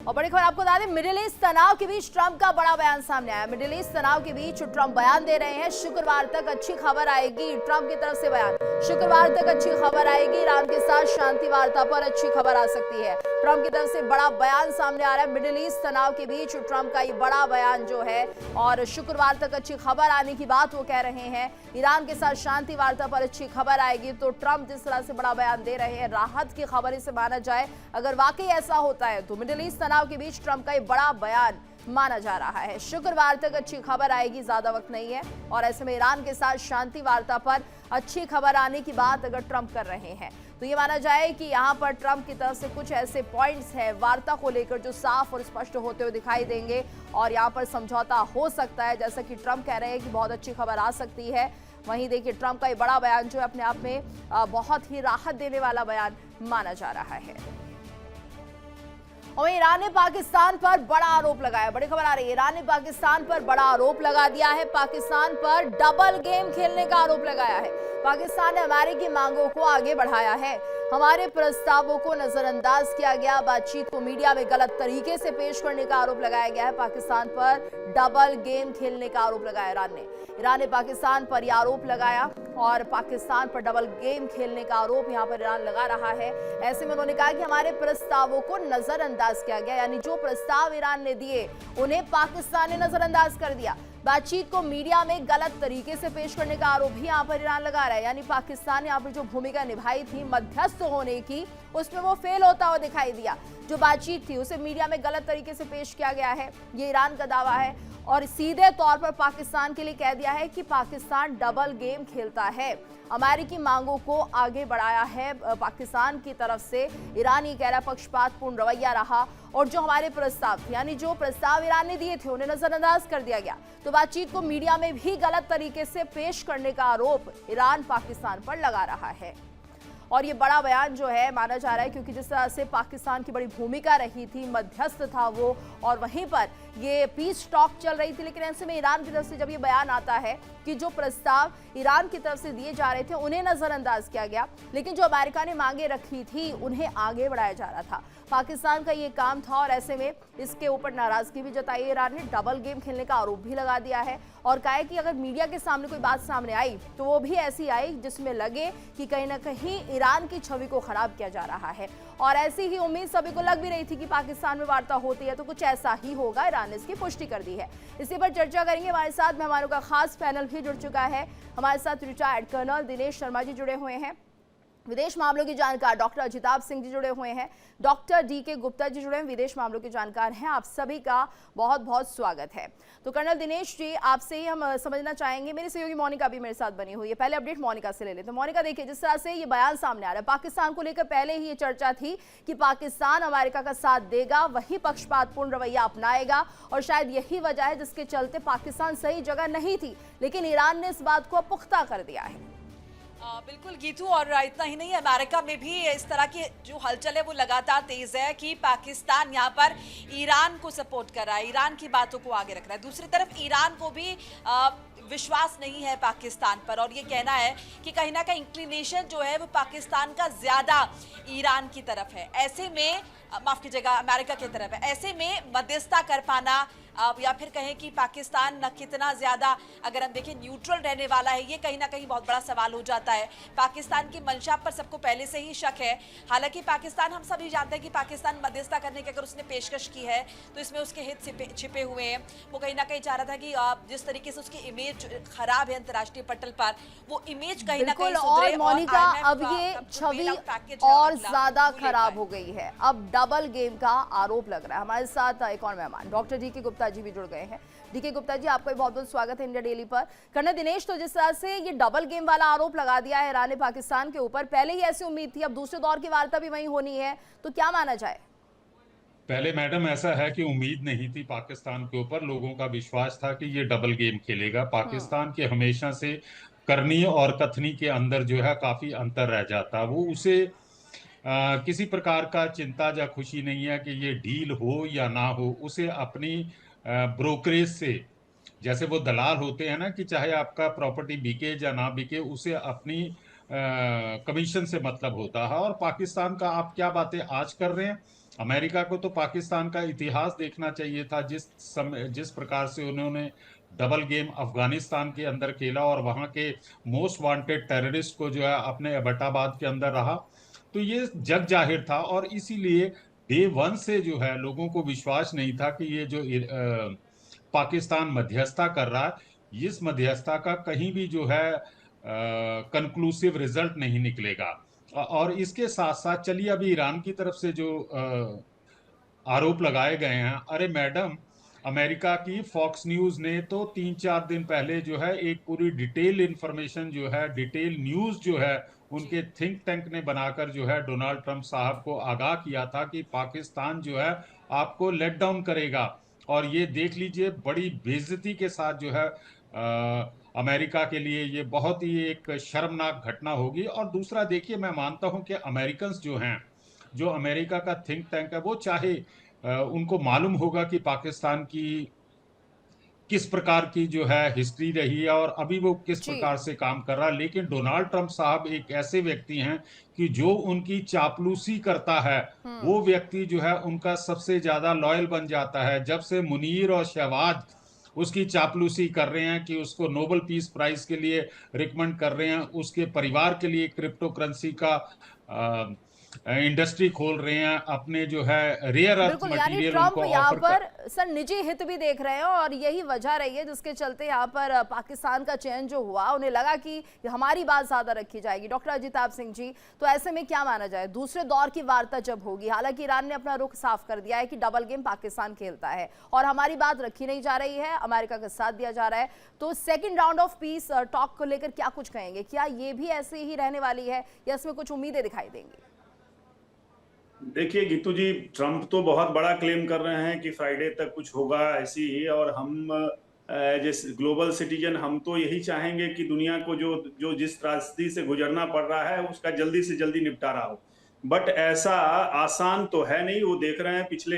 और बड़ी खबर आपको बता दें, मिडिल ईस्ट तनाव के बीच ट्रंप का बड़ा बयान सामने आया। मिडिल ईस्ट तनाव के बीच ट्रंप बयान दे रहे हैं। शुक्रवार तक अच्छी खबर आएगी, ट्रंप की तरफ से बयान। शुक्रवार तक अच्छी खबर आएगी, ईरान के साथ शांति वार्ता पर अच्छी खबर आ सकती है। ट्रंप की तरफ से बड़ा बयान सामने आ रहा है। मिडिल ईस्ट तनाव के बीच ट्रंप का ये बड़ा बयान जो है, और शुक्रवार तक अच्छी खबर आने की बात वो कह रहे हैं। ईरान के साथ शांति वार्ता पर अच्छी खबर आएगी। तो ट्रंप जिस तरह से बड़ा बयान दे रहे हैं, राहत की खबर इसे माना जाए। अगर वाकई ऐसा होता है तो मिडिल ईस्ट तनाव के बीच ट्रंप का ये बड़ा बयान माना जा रहा है। शुक्रवार तक अच्छी खबर आएगी, ज्यादा वक्त नहीं है। और ऐसे में ईरान के साथ शांति वार्ता पर अच्छी खबर आने की बात अगर ट्रंप कर रहे हैं तो ये माना जाए कि यहाँ पर ट्रंप की तरफ से कुछ ऐसे पॉइंट्स हैं वार्ता को लेकर जो साफ और स्पष्ट होते हुए दिखाई देंगे, और यहाँ पर समझौता हो सकता है, जैसा कि ट्रंप कह रहे हैं कि बहुत अच्छी खबर आ सकती है। वहीं देखिए, ट्रंप का ये बड़ा बयान जो है अपने आप में बहुत ही राहत देने वाला बयान माना जा रहा है। और ईरान ने पाकिस्तान पर बड़ा आरोप लगाया। बड़ी खबर आ रही है, ईरान ने पाकिस्तान पर बड़ा आरोप लगा दिया है। पाकिस्तान पर डबल गेम खेलने का आरोप लगाया है। पाकिस्तान ने अमेरिकी मांगों को आगे बढ़ाया है। हमारे प्रस्तावों को नजरअंदाज किया गया, बातचीत को मीडिया में गलत तरीके से पेश करने का आरोप लगाया गया है। पाकिस्तान पर डबल गेम खेलने का आरोप लगाया ईरान ने पाकिस्तान पर यह आरोप लगाया, और पाकिस्तान पर डबल गेम खेलने का आरोप यहां पर ईरान लगा रहा है। ऐसे में उन्होंने कहा कि हमारे प्रस्तावों को नजरअंदाज किया गया, यानी जो प्रस्ताव ईरान ने दिए उन्हें पाकिस्तान ने नजरअंदाज कर दिया। बातचीत को मीडिया में गलत तरीके से पेश करने का आरोप भी यहां पर ईरान लगा रहा है। यानी पाकिस्तान ने यहां पर जो भूमिका निभाई थी मध्यस्थ होने की, उसमें वो फेल होता हुआ दिखाई दिया। जो बातचीत थी उसे मीडिया में गलत तरीके से पेश किया गया है, ये ईरान का दावा है। और सीधे तौर पर पाकिस्तान के लिए कह दिया है कि पाकिस्तान डबल गेम खेलता है। अमेरिकी मांगों को आगे बढ़ाया है पाकिस्तान की तरफ से। ईरान ये कह रहा पक्षपातपूर्ण रवैया रहा, और जो हमारे प्रस्ताव थे, यानी जो प्रस्ताव ईरान ने दिए थे, उन्हें नजरअंदाज कर दिया गया। तो बातचीत को मीडिया में भी गलत तरीके से पेश करने का आरोप ईरान पाकिस्तान पर लगा रहा है। और ये बड़ा बयान जो है माना जा रहा है, क्योंकि जिस तरह से पाकिस्तान की बड़ी भूमिका रही थी, मध्यस्थ था वो, और वहीं पर ये पीस टॉक चल रही थी। लेकिन ऐसे में ईरान की तरफ से जब ये बयान आता है कि जो प्रस्ताव ईरान की तरफ से दिए जा रहे थे उन्हें नजरअंदाज किया गया, लेकिन जो अमेरिका ने मांगे रखी थी उन्हें आगे बढ़ाया जा रहा था। पाकिस्तान का ये काम था, और ऐसे में इसके ऊपर नाराजगी भी जताई। ईरान ने डबल गेम खेलने का आरोप भी लगा दिया है, और कहा है कि अगर मीडिया के सामने कोई बात सामने आई तो वो भी ऐसी आई जिसमें लगे कि कहीं ना कहीं ईरान की छवि को खराब किया जा रहा है। और ऐसी ही उम्मीद सभी को लग भी रही थी कि पाकिस्तान में वार्ता होती है तो कुछ ऐसा ही होगा। ईरान ने इसकी पुष्टि कर दी है। इसी पर चर्चा करेंगे, हमारे साथ मेहमानों का खास पैनल भी जुड़ चुका है। हमारे साथ रिटायर्ड कर्नल दिनेश शर्मा जी जुड़े हुए हैं, विदेश मामलों के जानकार डॉक्टर अजिताभ सिंह जी जुड़े हुए हैं, डॉक्टर डीके गुप्ता जी जुड़े हैं, विदेश मामलों के जानकार हैं। आप सभी का बहुत बहुत स्वागत है। तो कर्नल दिनेश जी, आपसे ही हम समझना चाहेंगे, मेरी सहयोगी मोनिका भी मेरे साथ बनी हुई है, पहले अपडेट मोनिका से ले लेते हैं। मोनिका, देखिए जिस तरह से ये बयान सामने आ रहा है, पाकिस्तान को लेकर पहले ही ये चर्चा थी कि पाकिस्तान अमेरिका का साथ देगा, वही पक्षपातपूर्ण रवैया अपनाएगा, और शायद यही वजह है जिसके चलते पाकिस्तान सही जगह नहीं थी। लेकिन ईरान ने इस बात को पुख्ता कर दिया है। बिल्कुल गीतू, और इतना ही नहीं, अमेरिका में भी इस तरह की जो हलचल है वो लगातार तेज है कि पाकिस्तान यहाँ पर ईरान को सपोर्ट कर रहा है, ईरान की बातों को आगे रख रहा है। दूसरी तरफ ईरान को भी विश्वास नहीं है पाकिस्तान पर, और ये कहना है कि कहीं ना कहीं इंक्लिनेशन जो है वो पाकिस्तान का ज्यादा ईरान की तरफ है। ऐसे में माफ कीजिएगा, अमेरिका की तरफ है। ऐसे में मध्यस्थता कर पाना, या फिर कहें कि पाकिस्तान न कितना ज्यादा, अगर हम देखें, न्यूट्रल रहने वाला है, ये कहीं ना कहीं बहुत बड़ा सवाल हो जाता है। पाकिस्तान की मंशा पर सबको पहले से ही शक है। हालांकि पाकिस्तान, हम सभी जानते हैं कि पाकिस्तान मध्यस्थता करने की अगर उसने पेशकश की है तो इसमें उसके हित छिपे हुए हैं। वो कहीं ना कहीं चाह रहा था कि जिस तरीके से उसकी इमेज खराब है अंतर्राष्ट्रीय पटल पर, वो इमेज कहीं ना कहीं सुधरे। और मोनिका, अब ये छवि और ज्यादा खराब हो गई है, अब डबल गेम का आरोप लग रहा है। हमारे साथ एक और मेहमान डॉक्टर डीके गुप्ता जी भी जुड़ गए हैं। डीके गुप्ता जी, आपका बहुत बहुत स्वागत है इंडिया डेली पर। कर्नल दिनेश, तो जिस तरह से ये डबल गेम वाला आरोप लगा दिया है ईरान ने पाकिस्तान के ऊपर, पहले ही ऐसी उम्मीद थी, अब दूसरे दौर की वार्ता भी वहीं होनी है, तो क्या माना जाए? पहले मैडम ऐसा है कि उम्मीद नहीं थी पाकिस्तान के ऊपर, लोगों का विश्वास था कि ये डबल गेम खेलेगा। पाकिस्तान के हमेशा से करनी और कथनी के अंदर जो है काफी अंतर रह जाता, वो उसे किसी प्रकार का चिंता या खुशी नहीं है कि ये डील हो या ना हो। उसे अपनी ब्रोकरेज से, जैसे वो दलाल होते हैं ना, कि चाहे आपका प्रॉपर्टी बिके या ना बिके, उसे अपनी कमीशन से मतलब होता है। और पाकिस्तान का आप क्या बातें आज कर रहे हैं, अमेरिका को तो पाकिस्तान का इतिहास देखना चाहिए था, जिस प्रकार से उन्होंने डबल गेम अफगानिस्तान के अंदर खेला और वहां के मोस्ट वांटेड टेररिस्ट को जो है अपने एबटाबाद के अंदर रहा। तो ये जग जाहिर था और इसीलिए डे वन से जो है लोगों को विश्वास नहीं था कि ये जो पाकिस्तान मध्यस्थता कर रहा है, इस मध्यस्थता का कहीं भी जो है कंक्लूसिव रिजल्ट नहीं निकलेगा। और इसके साथ साथ चलिए अभी ईरान की तरफ से जो आरोप लगाए गए हैं, अरे मैडम, अमेरिका की फॉक्स न्यूज ने तो 3-4 दिन पहले जो है एक पूरी डिटेल इंफॉर्मेशन जो है, डिटेल न्यूज जो है जी। उनके थिंक टैंक ने बनाकर जो है डोनाल्ड ट्रंप साहब को आगाह किया था कि पाकिस्तान जो है आपको लेट डाउन करेगा। और ये देख लीजिए, बड़ी बेइज्जती के साथ जो है अमेरिका के लिए ये बहुत ही एक शर्मनाक घटना होगी। और दूसरा देखिए, मैं मानता हूं कि अमेरिकन जो हैं, जो अमेरिका का थिंक टैंक है, वो चाहे उनको मालूम होगा कि पाकिस्तान की किस प्रकार की जो है हिस्ट्री रही है और अभी वो किस जी। प्रकार से काम कर रहा है, लेकिन डोनाल्ड ट्रंप साहब एक ऐसे व्यक्ति हैं कि जो उनकी चापलूसी करता है वो व्यक्ति जो है उनका सबसे ज्यादा लॉयल बन जाता है। जब से मुनीर और शहबाज उसकी चापलूसी कर रहे हैं कि उसको नोबेल पीस प्राइज के लिए रिकमेंड कर रहे हैं, उसके परिवार के लिए क्रिप्टो करेंसी का इंडस्ट्री खोल रहे हैं, अपने जो है रेयर अर्थ बिल्कुल, यानी मटेरियल ट्रंप उनको यहाँ ऑफर कर। पर सर निजी हित भी देख रहे हैं और यही वजह रही है जिसके चलते यहाँ पर पाकिस्तान का चयन जो हुआ, उन्हें लगा कि हमारी बात ज्यादा रखी जाएगी। डॉक्टर अजिताभ सिंह जी, तो ऐसे में क्या माना जाए, दूसरे दौर की वार्ता जब होगी, हालांकि ईरान ने अपना रुख साफ कर दिया है कि डबल गेम पाकिस्तान खेलता है और हमारी बात रखी नहीं जा रही है, अमेरिका का साथ दिया जा रहा है, तो second round of peace talk को लेकर क्या कुछ कहेंगे? क्या ये भी ऐसे ही रहने वाली है या इसमें कुछ उम्मीदें दिखाई देंगी? देखिए गीतू जी, ट्रंप तो बहुत बड़ा क्लेम कर रहे हैं कि फ्राइडे तक कुछ होगा ऐसी ही, और हम एज ग्लोबल सिटीजन हम तो यही चाहेंगे कि दुनिया को जो जो जिस त्रासदी से गुजरना पड़ रहा है उसका जल्दी से जल्दी निपटारा हो। बट ऐसा आसान तो है नहीं। वो देख रहे हैं पिछले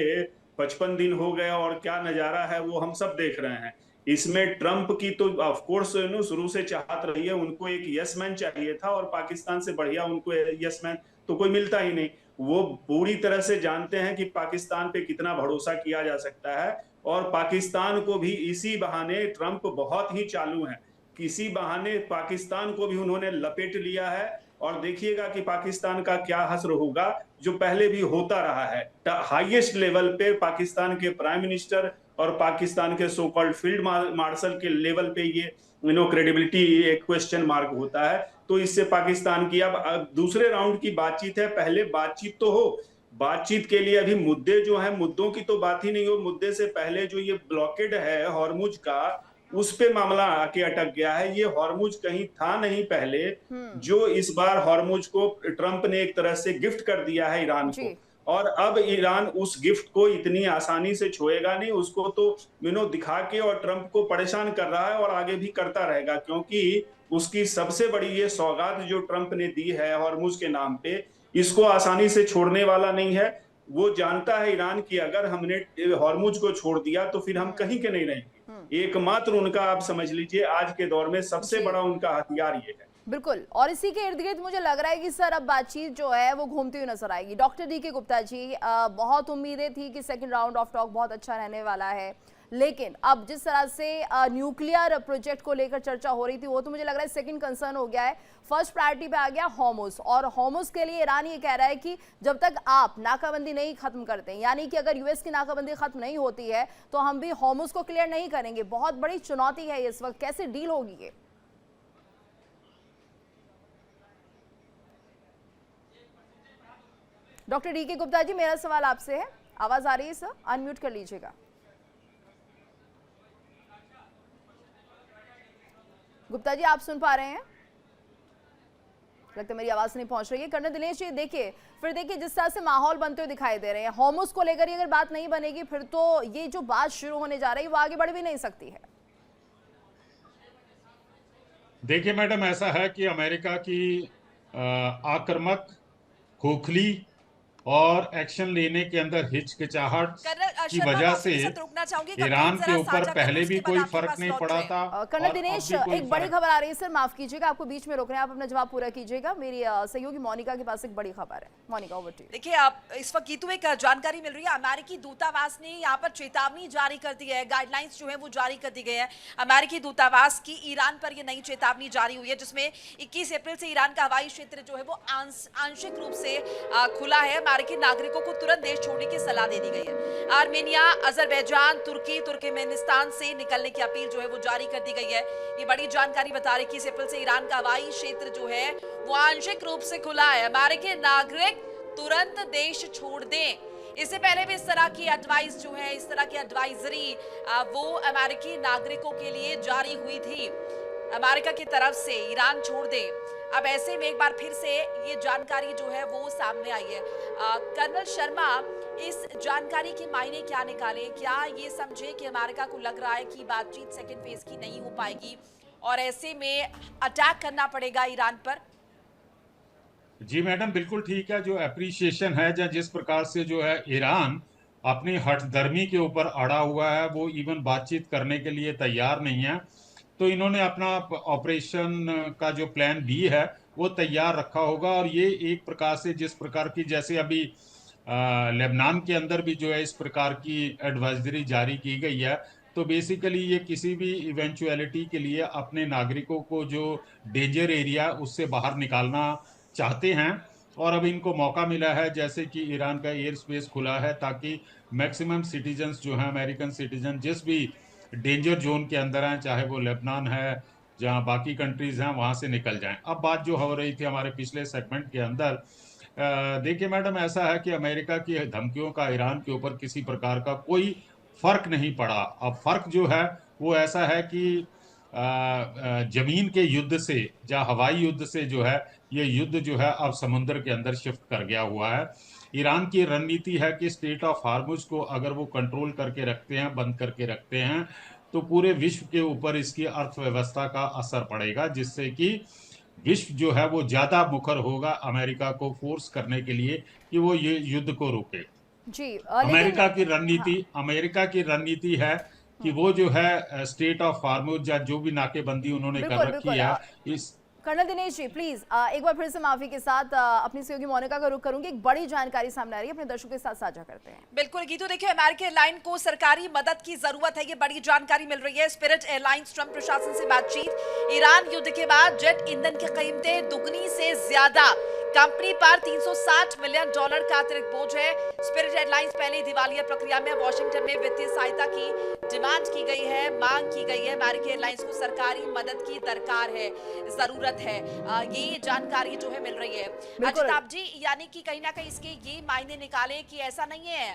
55 दिन हो गए और क्या नजारा है वो हम सब देख रहे हैं। इसमें ट्रंप की तो ऑफ कोर्स शुरू से चाहत रही है, उनको एक यस मैन चाहिए था और पाकिस्तान से बढ़िया उनको यस मैन तो कोई मिलता ही नहीं। वो पूरी तरह से जानते हैं कि पाकिस्तान पे कितना भरोसा किया जा सकता है, और पाकिस्तान को भी इसी बहाने ट्रंप बहुत ही चालू हैं, किसी बहाने पाकिस्तान को भी उन्होंने लपेट लिया है। और देखिएगा कि पाकिस्तान का क्या हश्र होगा, जो पहले भी होता रहा है। हाईएस्ट लेवल पे पाकिस्तान के प्राइम मिनिस्टर और पाकिस्तान के सो कॉल्ड फील्ड मार्शल के लेवल पे ये क्रेडिबिलिटी एक क्वेश्चन मार्क होता है। तो इससे पाकिस्तान की अब दूसरे राउंड की बातचीत है, पहले बातचीत तो हो। बातचीत के लिए अभी मुद्दे जो हैं, मुद्दों की तो बात ही नहीं हो। मुद्दे से पहले जो ये ब्लॉकेड है हॉर्मुज का, उस पे मामला आके अटक गया है। ये हॉर्मुज कहीं था नहीं पहले, जो इस बार हॉर्मुज को ट्रंप ने एक तरह से गिफ्ट कर दिया है ईरान को। और अब ईरान उस गिफ्ट को इतनी आसानी से छोड़ेगा नहीं, उसको तो दिखा के और ट्रंप को परेशान कर रहा है और आगे भी करता रहेगा, क्योंकि उसकी सबसे बड़ी ये सौगात जो ट्रंप ने दी है हॉर्मुज के नाम पे, इसको आसानी से छोड़ने वाला नहीं है। वो जानता है ईरान की अगर हमने हॉर्मुज को छोड़ दिया तो फिर हम कहीं के नहीं रहेंगे। एकमात्र उनका, आप समझ लीजिए आज के दौर में सबसे बड़ा उनका हथियार ये है। बिल्कुल, और इसी के इर्द गिर्द मुझे लग रहा है कि सर अब बातचीत जो है वो घूमती हुई नजर आएगी। डॉक्टर डी के गुप्ता जी, बहुत उम्मीदें थी कि सेकंड राउंड ऑफ टॉक बहुत अच्छा रहने वाला है, लेकिन अब जिस तरह से न्यूक्लियर प्रोजेक्ट को लेकर चर्चा हो रही थी, वो तो मुझे लग रहा है सेकंड कंसर्न हो गया है। फर्स्ट प्रायोरिटी पे आ गया हॉर्मुज, और हॉर्मुज के लिए ईरान ये कह रहा है कि जब तक आप नाकाबंदी नहीं खत्म करते, यानी कि अगर यूएस की नाकाबंदी खत्म नहीं होती है तो हम भी हॉर्मुज को क्लियर नहीं करेंगे। बहुत बड़ी चुनौती है इस वक्त, कैसे डील होगी ये? डॉक्टर डी के गुप्ता जी, मेरा सवाल आपसे है, आवाज आ रही है सर? अनम्यूट कर लीजिएगा। गुप्ता जी, आप सुन पा रहे हैं? लगता है मेरी आवाज नहीं पहुंच रही है। कर्नल दिनेश जी, देखिए फिर देखिए जिस तरह से माहौल बनते हुए दिखाई दे रहे हैं, हॉर्मुज को लेकर अगर बात नहीं बनेगी फिर तो ये जो बात शुरू होने जा रही है वो आगे बढ़ भी नहीं सकती है। देखिए मैडम, ऐसा है कि अमेरिका की आक्रामक, खोखली और एक्शन लेने के अंदर हिचकिचाहट कर्नल की शर्मा, वजह मैं से आपके साथ रुकना चाहूंगी, ईरान कंप्लेंट के जरा ऊपर साझा पहले करें, भी उसके बाद कोई आपके फर्क पास नहीं लौट पड़ा रहे हैं। था कर्नल और अब दिनेश, भी कोई एक बड़ी फर्क। खबर आ रही है सर, माफ कीजिएगा, आपको बीच में रोक रहे हैं, आप अपना जवाब पूरा कीजिएगा। मेरी सहयोगी मोनिका के पास एक बड़ी खबर है। Monika, over to you. देखिए, आप इस वक्त गीतू एक जानकारी मिल रही है, अमेरिकी दूतावास ने यहाँ पर चेतावनी जारी कर दी है, गाइडलाइंस जो है वो जारी कर दी गई है अमेरिकी दूतावास की। ईरान पर ये नई चेतावनी जारी हुई है, जिसमें 21 अप्रैल से ईरान का हवाई क्षेत्र जो है वो आंशिक रूप से खुला है। अमेरिकी नागरिकों को तुरंत देश छोड़ने की सलाह दे दी गई है। आर्मेनिया, अजरबैजान, तुर्की, तुर्कमेनिस्तान से निकलने की अपील जो है वो जारी कर दी गई है। ये बड़ी जानकारी बता रही है कि 21 अप्रैल से ईरान का हवाई क्षेत्र जो है वो आंशिक रूप से खुला है। अमेरिकी नागरिक तुरंत देश छोड़ दें। इससे पहले भी इस तरह की एडवाइस जो है, इस तरह की एडवाइजरी वो अमेरिकी नागरिकों के लिए जारी हुई थी अमेरिका की तरफ से, ईरान छोड़ दे। अब ऐसे में एक बार फिर से ये जानकारी जो है वो सामने आई है। कर्नल शर्मा, इस जानकारी के मायने क्या निकाले? क्या ये समझे कि अमेरिका को लग रहा है कि बातचीत सेकेंड फेज की नहीं हो पाएगी और ऐसे में अटैक करना पड़ेगा ईरान पर? जी मैडम, बिल्कुल ठीक है। जो अप्रिसिएशन है, या जिस प्रकार से जो है ईरान अपनी हठधर्मी के ऊपर अड़ा हुआ है, वो इवन बातचीत करने के लिए तैयार नहीं है, तो इन्होंने अपना ऑपरेशन का जो प्लान बी है वो तैयार रखा होगा। और ये एक प्रकार से, जिस प्रकार की जैसे अभी लेबनान के अंदर भी जो है इस प्रकार की एडवाइजरी जारी की गई है, तो बेसिकली ये किसी भी इवेंचुअलिटी के लिए अपने नागरिकों को जो डेंजर एरिया उससे बाहर निकालना चाहते हैं। और अब इनको मौका मिला है, जैसे कि ईरान का एयर स्पेस खुला है, ताकि मैक्सिमम सिटीजन्स जो हैं, अमेरिकन सिटीजन जिस भी डेंजर जोन के अंदर हैं, चाहे वो लेबनान है, जहां बाकी कंट्रीज हैं, वहां से निकल जाएं। अब बात जो हो रही थी हमारे पिछले सेगमेंट के अंदर, देखिए मैडम, ऐसा है कि अमेरिका की धमकियों का ईरान के ऊपर किसी प्रकार का कोई फर्क नहीं पड़ा। अब फर्क जो है वो ऐसा है कि जमीन के युद्ध से या हवाई युद्ध से जो है, ये युद्ध जो है अब समुद्र के अंदर शिफ्ट कर गया हुआ है। ईरान की रणनीति है कि स्टेट ऑफ हार्मुज को अगर वो कंट्रोल करके रखते हैं, बंद करके रखते हैं, तो पूरे विश्व के ऊपर इसकी अर्थव्यवस्था का असर पड़ेगा, जिससे कि विश्व जो है वो ज्यादा मुखर होगा अमेरिका को फोर्स करने के लिए कि वो ये युद्ध को रोके। जी, अमेरिका लेकिन की हाँ, रणनीति अमेरिका की रणनीति है कि वो जो है स्टेट ऑफ हार्मुज या जो भी नाकेबंदी उन्होंने कर बिल्कुल रखी बिल्कुल। है इस। कर्नल दिनेश जी, प्लीज एक बार फिर से माफी के साथ अपनी सहयोगी मोनिका का रुख करूंगी। एक बड़ी जानकारी सामने आ रही है, अपने दर्शकों के साथ साझा करते हैं। बिल्कुल गीतू, देखिए अमेरिकी एयरलाइन को सरकारी मदद की जरूरत है, ये बड़ी जानकारी मिल रही है। स्पिरिट एयरलाइंस ट्रंप प्रशासन से बातचीत। ईरान युद्ध के बाद जेट ईंधन की कीमतें दुगनी से ज्यादा, कंपनी पर $360 मिलियन का अतिरिक्त बोझ है। स्पिरिट एयरलाइंस पहले दिवालिया प्रक्रिया में, वॉशिंगटन में वित्तीय सहायता की डिमांड की गई है, मांग की गई है। अमेरिकी एयरलाइंस को सरकारी मदद की दरकार है, जरूरत है। ये जानकारी जो है मिल रही है। अजिताभ जी, यानी कि कहीं ना कहीं इसके ये मायने निकाले कि ऐसा नहीं है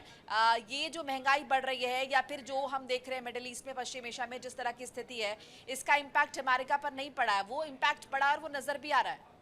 ये जो महंगाई बढ़ रही है या फिर जो हम देख रहे हैं मिडिल ईस्ट में, पश्चिम एशिया में जिस तरह की स्थिति है, इसका इम्पैक्ट अमेरिका पर नहीं पड़ा है, वो इम्पैक्ट पड़ा और वो नजर भी आ रहा है।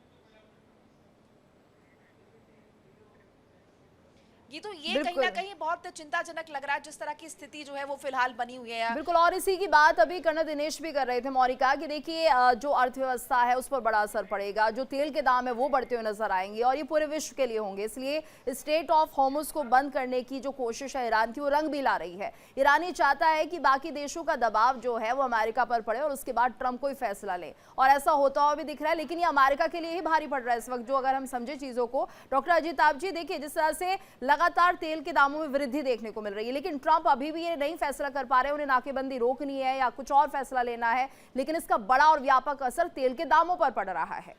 ये तो ये कहीं ना कहीं बहुत चिंताजनक लग रहा है, जिस तरह की स्थिति जो है वो फिलहाल बनी हुई है। बिल्कुल, और इसी की बात अभी कर्नल दिनेश भी कर रहे थे मोनिका, कि देखिए जो अर्थव्यवस्था है उस पर बड़ा असर पड़ेगा, जो तेल के दाम है वो बढ़ते हुए नजर आएंगे और ये पूरे विश्व के लिए होंगे। इसलिए स्टेट ऑफ हार्मुज को बंद करने की जो कोशिश है ईरान की, वो रंग भी ला रही है। ईरान चाहता है कि बाकी देशों का दबाव जो है वो अमेरिका पर पड़े और उसके बाद ट्रंप कोई फैसला ले, और ऐसा होता हुआ भी दिख रहा है। लेकिन ये अमेरिका के लिए ही भारी पड़ रहा है इस वक्त, जो अगर हम समझे चीजों को। डॉक्टर अजिताभ जी, देखिए जिस तरह से लगातार तेल के दामों में वृद्धि देखने को मिल रही है, लेकिन ट्रंप अभी भी ये नहीं फैसला कर पा रहे, उन्हें नाकेबंदी रोकनी है या कुछ और फैसला लेना है, लेकिन इसका बड़ा और व्यापक असर तेल के दामों पर पड़ रहा है।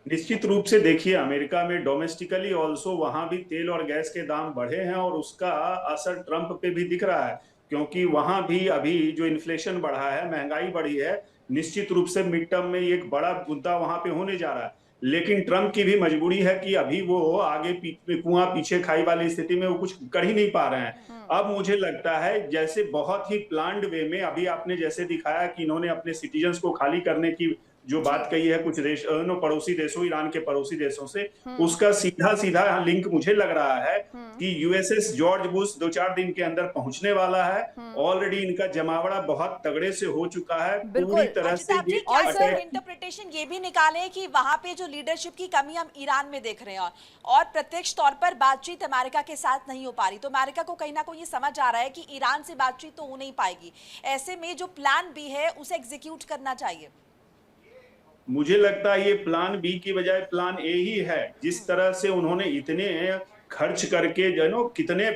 निश्चित रूप से देखिए, अमेरिका में डोमेस्टिकली ऑल्सो वहां भी तेल और गैस के दाम बढ़े हैं और उसका असर ट्रंप पे भी दिख रहा है, क्योंकि वहां भी अभी जो इन्फ्लेशन बढ़ा है, महंगाई बढ़ी है, निश्चित रूप से मिड टर्म में एक बड़ा मुद्दा वहां पे होने जा रहा है। लेकिन ट्रंप की भी मजबूरी है कि अभी वो आगे कुआं पीछे खाई वाली स्थिति में वो कुछ कर ही नहीं पा रहे हैं। अब मुझे लगता है जैसे बहुत ही प्लान्ड वे में, अभी आपने जैसे दिखाया कि इन्होंने अपने सिटीजन्स को खाली करने की जो बात कही है कुछ पड़ोसी देशों, ईरान के पड़ोसी देशों से, उसका सीधा सीधा लिंक मुझे लग रहा है कि यूएसएस जॉर्ज बुश 2-4 दिन के अंदर पहुंचने वाला है। ऑलरेडी इनका जमावड़ा बहुत तगड़े से हो चुका है, पूरी तरह से अजिताभ जी, ये क्या सर अटैक। इंटरप्रिटेशन ये भी निकाले कि वहां पे जो लीडरशिप की कमी हम ईरान में देख रहे हैं और प्रत्यक्ष तौर पर बातचीत अमेरिका के साथ नहीं हो पा रही, तो अमेरिका को कहीं ना कहीं ये समझ आ रहा है कि ईरान से बातचीत तो हो नहीं पाएगी, ऐसे में जो प्लान बी है उसे एग्जीक्यूट करना चाहिए। मुझे लगता है ये प्लान बी की बजाय प्लान ए ही है। जिस तरह से उन्होंने इतने खर्च करके कितने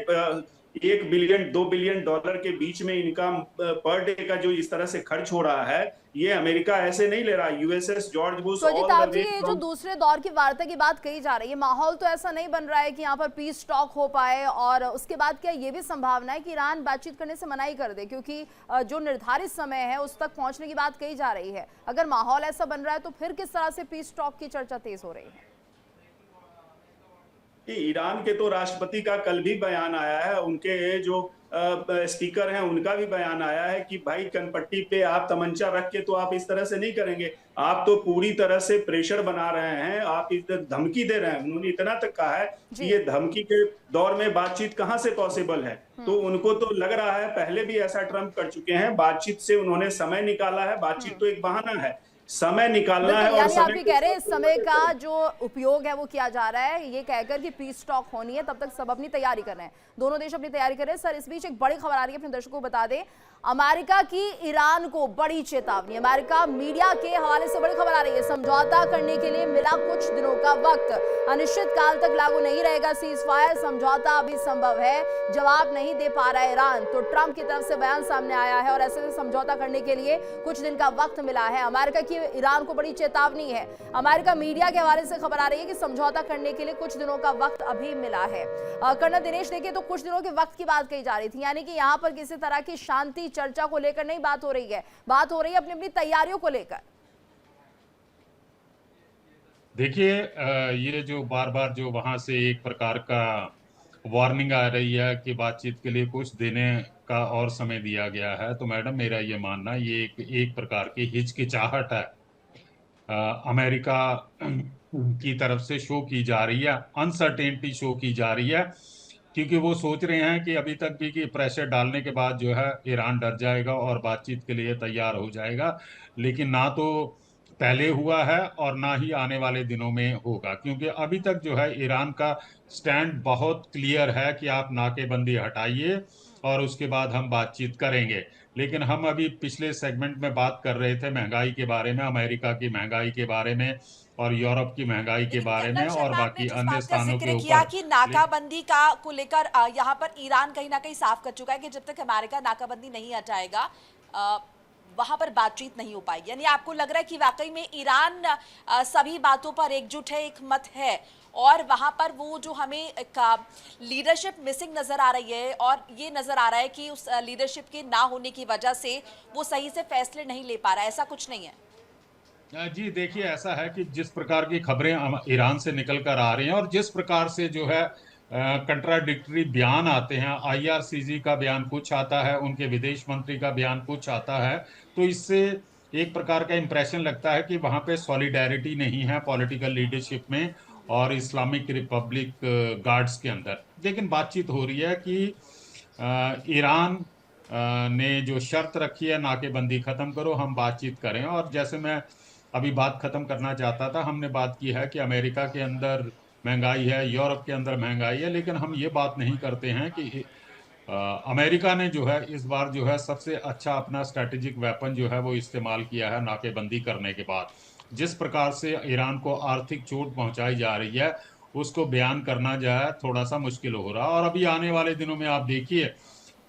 1 बिलियन 2 बिलियन डॉलर के बीच में इनका पर डे का जो इस तरह से खर्च हो रहा है, ये अमेरिका ऐसे नहीं ले रहा। यूएसएस जॉर्ज बुश तो अजिताभ जी, ये जो दूसरे दौर की वार्ता की बात कही जा रही है, माहौल तो ऐसा नहीं बन रहा है कि यहाँ पर पीस टॉक हो पाए, और उसके बाद क्या ये भी संभावना है कि ईरान बातचीत करने से मनाही कर दे, क्योंकि जो निर्धारित समय है उस तक पहुंचने की बात कही जा रही है। अगर माहौल ऐसा बन रहा है तो फिर किस तरह से पीस टॉक की चर्चा तेज हो रही है? ईरान के तो राष्ट्रपति का कल भी बयान आया है, उनके जो स्पीकर हैं उनका भी बयान आया है कि भाई कनपट्टी पे आप तमंचा रख के तो आप इस तरह से नहीं करेंगे, आप तो पूरी तरह से प्रेशर बना रहे हैं, आप धमकी दे रहे हैं। उन्होंने इतना तक कहा है कि ये धमकी के दौर में बातचीत कहां से पॉसिबल है। तो उनको तो लग रहा है, पहले भी ऐसा ट्रम्प कर चुके हैं, बातचीत से उन्होंने समय निकाला है, बातचीत तो एक बहाना है, समय निकालना है। और आप भी कह रहे हैं इस समय का जो उपयोग है वो किया जा रहा है, ये कहकर कि पीस टॉक होनी है, तब तक सब अपनी तैयारी कर रहे हैं, दोनों देश अपनी तैयारी कर रहे हैं। सर, इस बीच एक बड़ी खबर आ रही है, अपने दर्शकों को बता दें, अमेरिका की ईरान को बड़ी चेतावनी। अमेरिका मीडिया के हवाले से बड़ी खबर आ रही है, समझौता करने के लिए मिला कुछ दिनों का वक्त, अनिश्चित काल तक लागू नहीं रहेगा सीज फायर, समझौता अभी संभव है, जवाब नहीं दे पा रहा है ईरान। तो ट्रंप की तरफ से बयान सामने आया है और ऐसे समझौता करने के लिए कुछ दिन का वक्त मिला है। अमेरिका की ईरान को बड़ी चेतावनी है। अमेरिका मीडिया के हवाले से खबर आ रही है कि समझौता करने के लिए कुछ दिनों का वक्त अभी मिला है। कर्नल दिनेश, देखिए, तो कुछ दिनों के वक्त की बात कही जा रही थी, यानी कि यहाँ पर किसी तरह की शांति चर्चा को लेकर नहीं बात हो रही है, बात हो रही है अपनी अपनी तैयारियों को लेकर। देखिए, ये जो बार बार जो वहां से एक प्रकार का वार्निंग आ रही है कि बातचीत के लिए कुछ देने का और समय दिया गया है, तो मैडम मेरा ये मानना, ये एक प्रकार की हिचकिचाहट है अमेरिका की तरफ से शो की जा रही है, अनसर्टेनिटी शो की जा रही है, क्योंकि वो सोच रहे हैं कि अभी तक भी कि प्रेशर डालने के बाद जो है ईरान डर जाएगा और बातचीत के लिए तैयार हो जाएगा, लेकिन ना तो पहले हुआ है और ना ही आने वाले दिनों में होगा, क्योंकि अभी तक जो है ईरान का स्टैंड बहुत क्लियर है कि आप नाकेबंदी हटाइए और उसके बाद हम बातचीत करेंगे। लेकिन हम अभी पिछले सेगमेंट में बात कर रहे थे महंगाई के बारे में, अमेरिका की महंगाई के बारे में और यूरोप की महंगाई के बारे में और बाकी अन्य स्थानों के किया ऊपर कि नाकाबंदी का को लेकर यहाँ पर ईरान कहीं ना कहीं साफ कर चुका है कि जब तक अमेरिका नाकाबंदी नहीं हटाएगा वहां पर बातचीत नहीं हो पाएगी। यानी आपको लग रहा है कि वाकई में ईरान सभी बातों पर एकजुट है, एक मत है, और वहां पर वो जो हमें एक लीडरशिप मिसिंग नजर आ रही है और ये नजर आ रहा है कि उस लीडरशिप के ना होने की वजह से वो सही से फैसले नहीं ले पा रहा है, ऐसा कुछ नहीं है? जी देखिए, ऐसा है कि जिस प्रकार की खबरें ईरान से निकल कर आ रही हैं और जिस प्रकार से जो है कंट्राडिक्टरी बयान आते हैं, आईआरसीजी का बयान कुछ आता है, उनके विदेश मंत्री का बयान कुछ आता है, तो इससे एक प्रकार का इंप्रेशन लगता है कि वहां पे सॉलिडेरिटी नहीं है पॉलिटिकल लीडरशिप में और इस्लामिक रिपब्लिक गार्ड्स के अंदर। लेकिन बातचीत हो रही है कि ईरान ने जो शर्त रखी है नाकेबंदी खत्म करो, हम बातचीत करें। और जैसे मैं अभी बात खत्म करना चाहता था, हमने बात की है कि अमेरिका के अंदर महंगाई है, यूरोप के अंदर महंगाई है, लेकिन हम ये बात नहीं करते हैं कि अमेरिका ने जो है इस बार जो है सबसे अच्छा अपना स्ट्रैटेजिक वेपन जो है वो इस्तेमाल किया है नाकेबंदी करने के बाद। जिस प्रकार से ईरान को आर्थिक चोट पहुंचाई जा रही है उसको बयान करना जो है थोड़ा सा मुश्किल हो रहा है। और अभी आने वाले दिनों में आप देखिए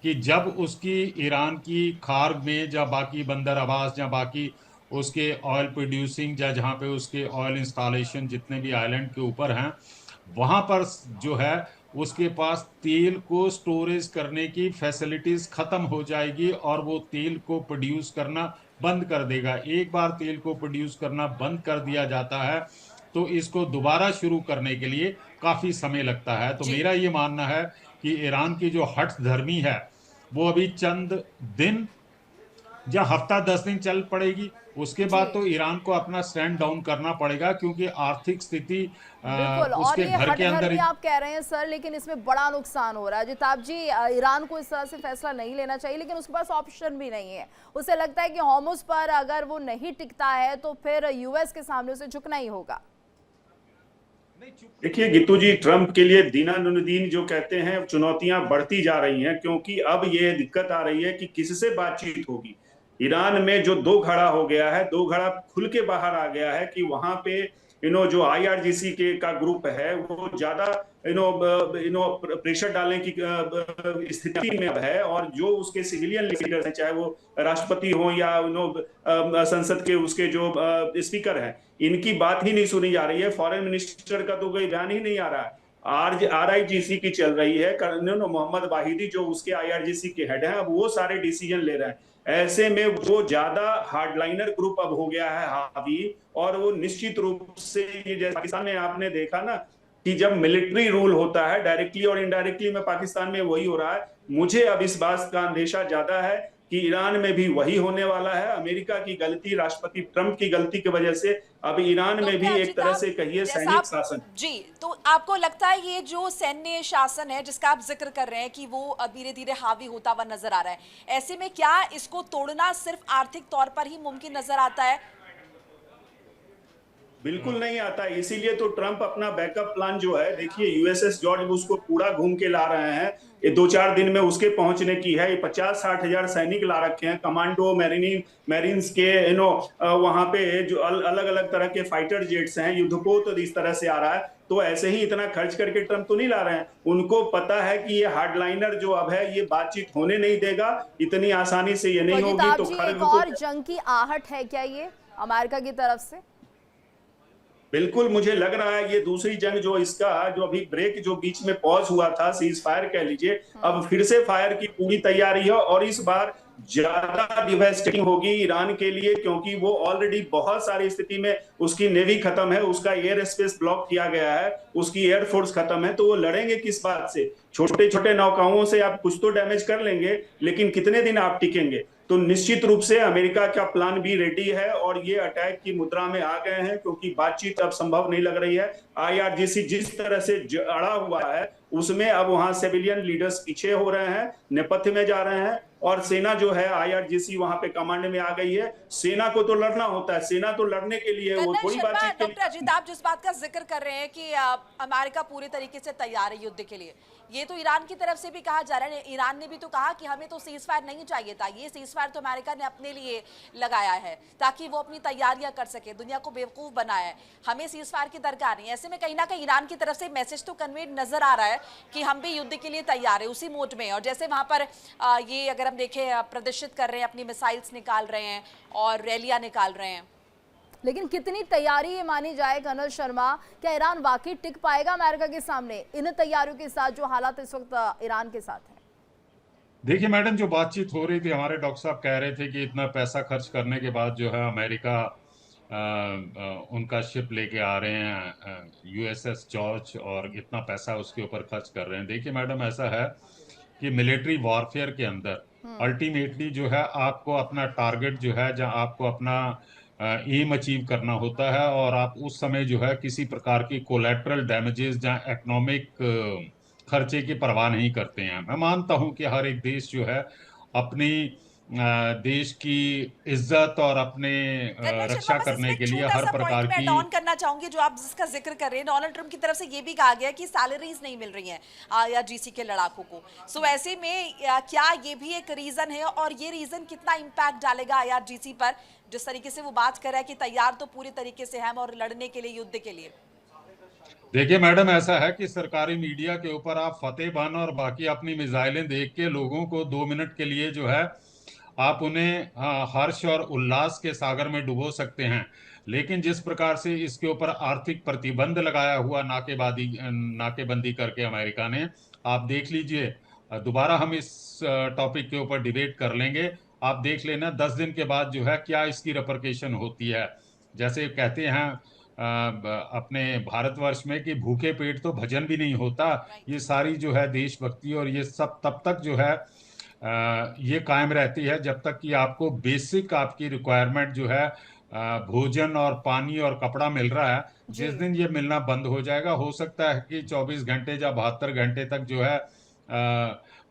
कि जब उसकी ईरान की खार्ग में या बाकी बंदर अब्बास या बाकी उसके ऑयल प्रोड्यूसिंग या जहाँ पे उसके ऑयल इंस्टॉलेशन जितने भी आइलैंड के ऊपर हैं, वहाँ पर जो है उसके पास तेल को स्टोरेज करने की फैसिलिटीज खत्म हो जाएगी और वो तेल को प्रोड्यूस करना बंद कर देगा। एक बार तेल को प्रोड्यूस करना बंद कर दिया जाता है तो इसको दोबारा शुरू करने के लिए काफी समय लगता है। तो मेरा ये मानना है कि ईरान की जो हठ धर्मी है वो अभी चंद दिन जहाँ हफ्ता 10 दिन चल पड़ेगी, उसके बाद जी तो ईरान को अपना स्टैंड डाउन करना पड़ेगा, क्योंकि आर्थिक स्थिति बिल्कुल। और उसके ये घर हट के घर अंदर भी आप कह रहे हैं सर, लेकिन इसमें बड़ा नुकसान हो रहा है। जिताब जी, ईरान को इस तरह से फैसला नहीं लेना चाहिए, लेकिन उसके पास ऑप्शन भी नहीं है। उसे लगता है कि हॉर्मुज़ पर अगर वो नहीं टिकता है तो फिर यूएस के सामने उसे झुकना ही होगा। देखिए गीतू जी, ट्रंप के लिए दिनानुदिन जो कहते हैं चुनौतियां बढ़ती जा रही हैं, क्योंकि अब ये दिक्कत आ रही है कि किससे बातचीत होगी। ईरान में जो दो घड़ा हो गया है, दो घड़ा खुल के बाहर आ गया है कि वहां पे जो आईआरजीसी के का ग्रुप है वो ज्यादा प्रेशर डालने की स्थिति में अब है, और जो उसके सिविलियन लीडर्स हैं, चाहे वो राष्ट्रपति हो या संसद के उसके जो स्पीकर हैं, इनकी बात ही नहीं सुनी जा रही है। फॉरेन मिनिस्टर का तो कोई बयान ही नहीं आ रहा है। आरआईजीसी की चल रही है, कर्नल मोहम्मद वाहिदी जो उसके आईआरजीसी के हेड हैं, अब वो सारे डिसीजन ले रहे हैं। ऐसे में वो ज्यादा हार्डलाइनर ग्रुप अब हो गया है हावी, और वो निश्चित रूप से ये जैसे पाकिस्तान में आपने देखा ना कि जब मिलिट्री रूल होता है डायरेक्टली और इनडायरेक्टली में, पाकिस्तान में वही हो रहा है। मुझे अब इस बात का अंदेशा ज्यादा है कि ईरान में भी वही होने वाला है। अमेरिका की गलती, राष्ट्रपति ट्रंप की गलती की वजह से अब ईरान में भी एक तरह से कहिए जैसा सैनिक आप शासन। जी, तो आपको लगता है ये जो सैन्य शासन है जिसका आप जिक्र कर रहे हैं कि वो धीरे धीरे हावी होता हुआ नजर आ रहा है, ऐसे में क्या इसको तोड़ना सिर्फ आर्थिक तौर पर ही मुमकिन नजर आता है? बिल्कुल नहीं आता। इसीलिए तो ट्रंप अपना बैकअप प्लान जो है, देखिए यूएसएस जॉर्ज बुश को पूरा घूम के ला रहे हैं। ये 2-4 दिन में उसके पहुंचने की है। ये 50-60 हजार सैनिक ला रखे हैं, कमांडो, मैरिन्स के वहां पे जो अलग अलग तरह के फाइटर जेट्स हैं, युद्धपोत इस तरह से आ रहा है। तो ऐसे ही इतना खर्च करके ट्रंप तो नहीं ला रहे हैं। उनको पता है कि ये हार्डलाइनर जो अब है ये बातचीत होने नहीं देगा, इतनी आसानी से ये नहीं होगी। फजीताब तो जी, खर्च एक तो और जंग की आहट है क्या ये अमेरिका की तरफ से? बिल्कुल मुझे लग रहा है ये दूसरी जंग जो इसका जो अभी ब्रेक जो बीच में पॉज हुआ था, सीज फायर कह लीजिए, अब फिर से फायर की पूरी तैयारी है। और इस बार ज्यादा डिवास्टेटिंग होगी ईरान के लिए, क्योंकि वो ऑलरेडी बहुत सारी स्थिति में उसकी नेवी खत्म है, उसका एयर स्पेस ब्लॉक किया गया है, उसकी एयरफोर्स खत्म है। तो वो लड़ेंगे किस बात से? छोटे छोटे नौकाओं से आप कुछ तो डैमेज कर लेंगे, लेकिन कितने दिन आप टिकेंगे? तो निश्चित रूप से अमेरिका का प्लान भी रेडी है और ये अटैक की मुद्रा में आ गए हैं, क्योंकि बातचीत अब संभव नहीं लग रही है। आईआरजीसी जिस तरह से अड़ा हुआ है उसमें अब वहां सिविलियन लीडर्स पीछे हो रहे हैं, नेपथ्य में जा रहे हैं, और सेना जो है आईआरजीसी वहां पे कमांड में आ गई है। सेना को तो लड़ना होता है, सेना तो लड़ने के लिए, वो कर्नल थोड़ी शर्मा, बातचीत के डॉक्टर अजीत, आप जिस बात का जिक्र कर रहे हैं कि अमेरिका पूरे तरीके से तैयार है युद्ध के लिए, ये तो ईरान की तरफ से भी कहा जा रहा है। ईरान ने भी तो कहा कि हमें तो सीज फायर नहीं चाहिए था। ये सीज फायर तो अमेरिका ने अपने लिए लगाया है ताकि वो अपनी तैयारियां कर सके, दुनिया को बेवकूफ बनाया है। हमें सीज फायर की दरकार नहीं। ऐसे में कहीं ना कहीं ईरान की तरफ से मैसेज तो कन्वेड नजर आ रहा है कि हम भी युद्ध के लिए तैयार है, उसी मोड में। और जैसे वहां पर ये अगर हम देखें प्रदर्शित कर रहे हैं, अपनी मिसाइल्स निकाल रहे हैं और रैलियां निकाल रहे हैं। लेकिन कितनी तैयारी ये मानी जाए कर्नल शर्मा, क्या ईरान वाकई टिक पाएगा अमेरिका के सामने इन तैयारियों के साथ जो हालात इस वक्त ईरान के साथ है? देखिए मैडम, जो बातचीत हो रही थी, हमारे डॉक्टर साहब कह रहे थे कि इतना पैसा खर्च करने के बाद जो है अमेरिका उनका शिप लेके आ रहे हैं यूएसएस जॉर्ज, और इतना पैसा उसके ऊपर खर्च कर रहे हैं। देखिए मैडम, ऐसा है कि मिलिट्री वॉरफेयर के अंदर अल्टीमेटली जो है आपको अपना टारगेट जो है, जहां आपको अपना एम अचीव करना होता है, और आप उस समय जो है किसी प्रकार की कोलैटरल डैमेजेस, जहां इकोनॉमिक खर्चे की परवाह नहीं करते हैं। मैं मानता हूं कि हर एक देश जो है अपनी देश की इज्जत और अपने कर्नल शर्मा, रक्षा बस करने इसमें के एक लिए छोटा हर सा प्रकार पॉइंट मैं की। ऐड ऑन करना चाहूंगी जो आप जिसका जिक्र कर रहे हैं। डोनाल्ड ट्रंप की तरफ से ये भी कहा गया कि सैलरीज नहीं मिल रही हैं आईआरजीसी के लड़ाकों को। सो ऐसे में क्या ये भी एक रीजन है, और ये रीजन कितना इम्पैक्ट डालेगा आईआरजीसी पर, जिस तरीके से वो बात कर रहा है कि तैयार तो पूरी तरीके से हम और लड़ने के लिए, युद्ध के लिए? देखिए मैडम, ऐसा है कि सरकारी मीडिया के ऊपर आप फतेह बन और बाकी अपनी मिसाइलें देख के लोगों को 2 मिनट के लिए जो है आप उन्हें हर्ष और उल्लास के सागर में डुबो सकते हैं। लेकिन जिस प्रकार से इसके ऊपर आर्थिक प्रतिबंध लगाया हुआ, नाकेबंदी करके अमेरिका ने, आप देख लीजिए। दोबारा हम इस टॉपिक के ऊपर डिबेट कर लेंगे। आप देख लेना 10 दिन के बाद जो है क्या इसकी रिपरकेशन होती है। जैसे कहते हैं अपने भारतवर्ष में कि भूखे पेट तो भजन भी नहीं होता। ये सारी जो है देशभक्ति और ये सब तब तक जो है ये कायम रहती है जब तक कि आपको बेसिक आपकी रिक्वायरमेंट जो है भोजन और पानी और कपड़ा मिल रहा है। जिस दिन ये मिलना बंद हो जाएगा, हो सकता है कि 24 घंटे या 72 घंटे तक जो है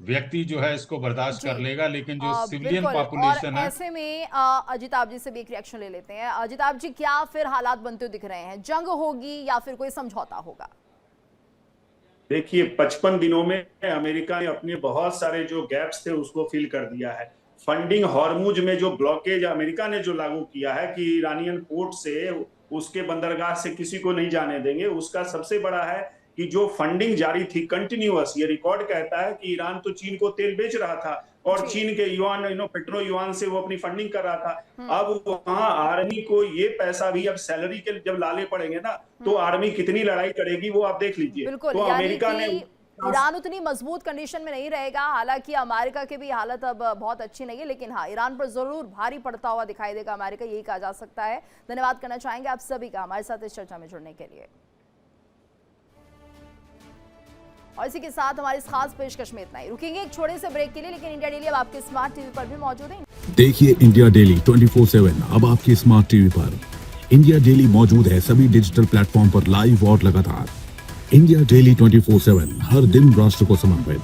व्यक्ति जो है इसको बर्दाश्त कर लेगा, लेकिन जो सिविलियन बिल्कुल। पॉपुलेशन और है। ऐसे में अजिताभ जी से भी एक रिएक्शन ले लेते हैं। अजिताभ जी, क्या फिर हालात बनते हुए दिख रहे हैं? जंग होगी या फिर कोई समझौता होगा? देखिए, 55 दिनों में अमेरिका ने अपने बहुत सारे जो गैप्स थे उसको फिल कर दिया है। फंडिंग हॉर्मुज में जो ब्लॉकेज अमेरिका ने जो लागू किया है कि ईरानियन पोर्ट से उसके बंदरगाह से किसी को नहीं जाने देंगे, उसका सबसे बड़ा है कि जो फंडिंग जारी थी कंटिन्यूअस, ये रिकॉर्ड कहता है कि ईरान तो चीन को तेल बेच रहा था और चीन के युआन पेट्रो युआन से वो अपनी फंडिंग कर रहा था। अब वहां आर्मी को ये पैसा भी अब सैलरी के जब लाले पड़ेंगे ना, तो आर्मी कितनी लड़ाई करेगी वो आप देख लीजिए। बिल्कुल, तो अमेरिका ने ईरान उतनी मजबूत कंडीशन में नहीं रहेगा। हालांकि अमेरिका की भी हालत अब बहुत अच्छी नहीं है, लेकिन हाँ, ईरान पर जरूर भारी पड़ता हुआ दिखाई देगा अमेरिका, यही कहा जा सकता है। धन्यवाद करना चाहेंगे आप सभी का हमारे साथ इस चर्चा में जुड़ने के लिए। और इसी के साथ हमारी इस खास पेशकश में इतना ही। रुकेंगे एक छोटे से ब्रेक के लिए, लेकिन इंडिया डेली अब आपके स्मार्ट टीवी पर भी मौजूद है। देखिए इंडिया डेली 24/7 अब आपके स्मार्ट टीवी पर। इंडिया डेली मौजूद है सभी डिजिटल प्लेटफॉर्म पर लाइव और लगातार। इंडिया डेली 24/7 हर दिन राष्ट्र को समर्पित।